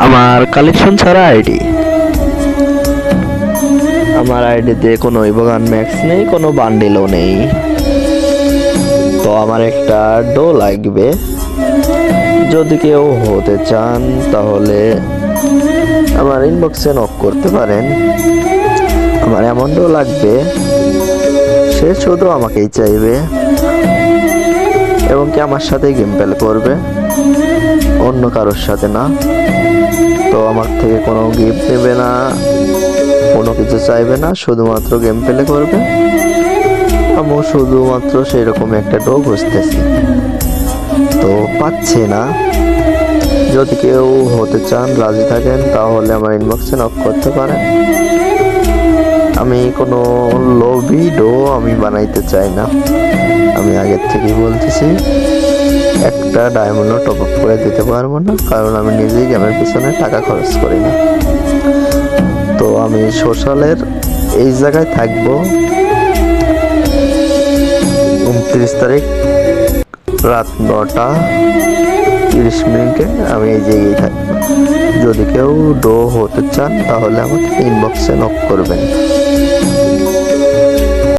আমার কালেকশন ছাড়া আইডি। আমার আইডিতে কোনো ইভোগান ম্যাক্স নেই, কোনো বান্ডিলও নেই। তো আমার একটা ডো লাগবে। যদি কেউ হতে চান তাহলে আমার ইনবক্সে নক করতে পারেন। আমার এমন ডো লাগবে, সে শুধু আমাকেই চাইবে এবং কি আমার সাথে গেম প্লে করবে, অন্য কারোর সাথে না। তো আমার থেকে কোনো গিফট নেবে না, কোনো কিছু চাইবে না, শুধুমাত্র গেম প্লে করবে। আমিও শুধুমাত্র সেরকম একটা ডো খুঁজতেছি, তো পাচ্ছি না। যদি কেউ হতে চান, রাজি থাকেন, তাহলে আমার ইনবক্সে নক করতে পারেন। আমি কোনো লোভি ডো আমি বানাইতে চাই না। আমি আগের থেকেই বলতেছি, একটা ডায়মন্ডও টপ আপ করে দিতে পারবো না, কারণ আমি নিজেই গেমের পিছনে টাকা খরচ করি না। তো আমি সোশ্যালের এই জায়গায় থাকবো 29 তারিখ রাত 9:30 আমি এই জায়গায় থাকবো। যদি কেউ ডো হতে চান তাহলে আমাকে ইনবক্সে নক করবেন।